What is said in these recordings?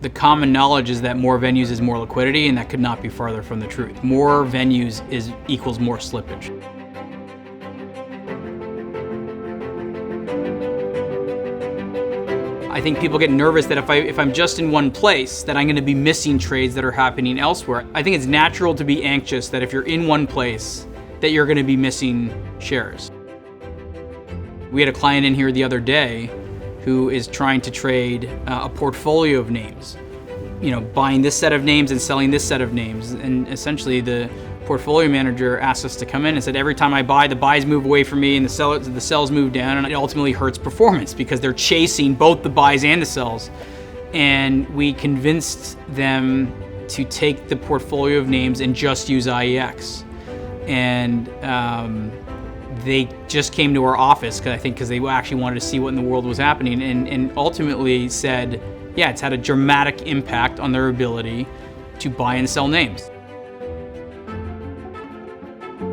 The common knowledge is that more venues is more liquidity, and that could not be farther from the truth. More venues equals more slippage. I think people get nervous that if I'm just in one place, that I'm going to be missing trades that are happening elsewhere. I think it's natural to be anxious that if you're in one place, that you're going to be missing shares. We had a client in here the other day who is trying to trade a portfolio of names. You know, buying this set of names and selling this set of names. And essentially the portfolio manager asked us to come in and said, every time I buy, the buys move away from me and the sells move down, and it ultimately hurts performance because they're chasing both the buys and the sells. And we convinced them to take the portfolio of names and just use IEX. And they just came to our office, because they actually wanted to see what in the world was happening, and ultimately said, yeah, it's had a dramatic impact on their ability to buy and sell names.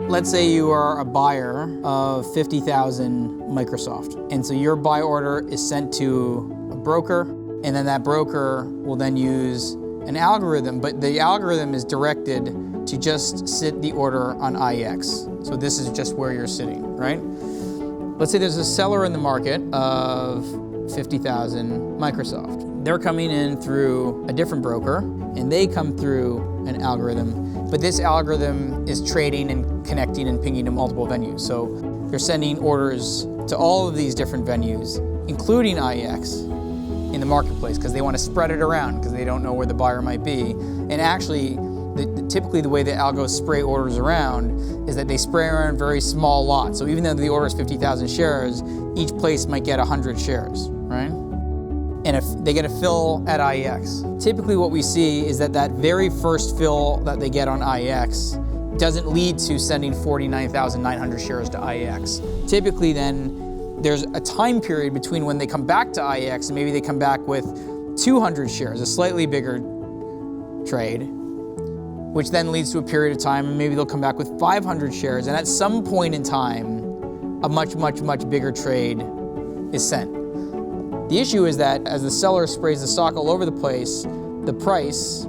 Let's say you are a buyer of 50,000 Microsoft, and so your buy order is sent to a broker, and then that broker will then use an algorithm, but the algorithm is directed to just sit the order on IEX. So this is just where you're sitting, right? Let's say there's a seller in the market of 50,000 Microsoft. They're coming in through a different broker, and they come through an algorithm, but this algorithm is trading and connecting and pinging to multiple venues. So they're sending orders to all of these different venues, including IEX, in the marketplace, because they want to spread it around, because they don't know where the buyer might be. And actually, typically the way the algos spray orders around is that they spray around very small lots. So even though the order is 50,000 shares, each place might get 100 shares, right? And if they get a fill at IEX, typically what we see is that that very first fill that they get on IEX doesn't lead to sending 49,900 shares to IEX. Typically then, there's a time period between when they come back to IEX and maybe they come back with 200 shares, a slightly bigger trade, which then leads to a period of time, and maybe they'll come back with 500 shares, and at some point in time, a much, much, much bigger trade is sent. The issue is that as the seller sprays the stock all over the place, the price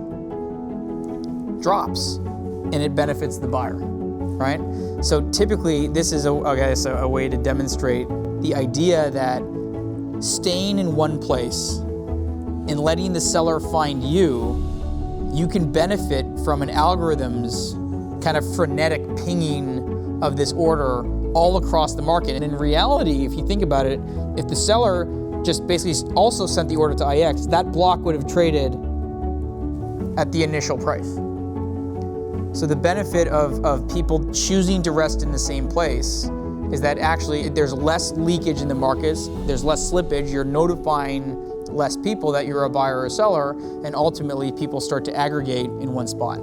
drops, and it benefits the buyer, right? So typically, this is a way to demonstrate the idea that staying in one place and letting the seller find you, you can benefit from an algorithm's kind of frenetic pinging of this order all across the market. And in reality, if you think about it, if the seller just basically also sent the order to IEX, that block would have traded at the initial price. So the benefit of people choosing to rest in the same place is that actually there's less leakage in the markets, there's less slippage, you're notifying less people that you're a buyer or a seller, and ultimately people start to aggregate in one spot.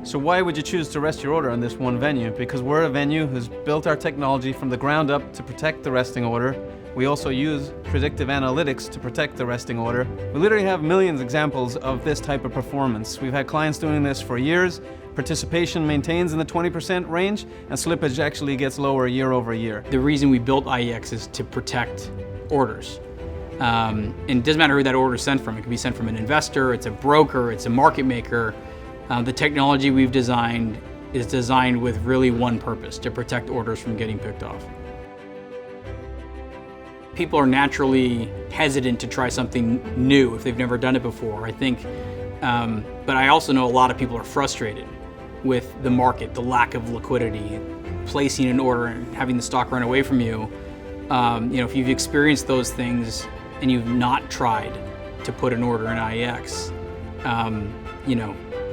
So why would you choose to rest your order on this one venue? Because we're a venue who's built our technology from the ground up to protect the resting order. We also use predictive analytics to protect the resting order. We literally have millions of examples of this type of performance. We've had clients doing this for years. Participation maintains in the 20% range, and slippage actually gets lower year over year. The reason we built IEX is to protect orders. And it doesn't matter who that order is sent from. It can be sent from an investor, it's a broker, it's a market maker. The technology we've designed is designed with really one purpose, to protect orders from getting picked off. People are naturally hesitant to try something new if they've never done it before, I think. But I also know a lot of people are frustrated with the market, the lack of liquidity, placing an order and having the stock run away from you. If you've experienced those things and you've not tried to put an order in IEX,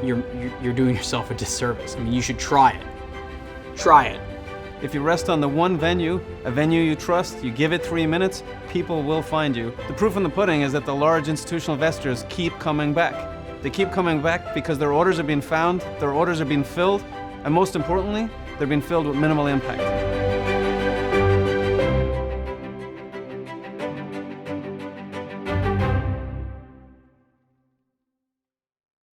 you're doing yourself a disservice. I mean, you should try it. Try it. If you rest on the one venue, a venue you trust, you give it 3 minutes, people will find you. The proof in the pudding is that the large institutional investors keep coming back. They keep coming back because their orders are being found, their orders are being filled, and most importantly, they're being filled with minimal impact.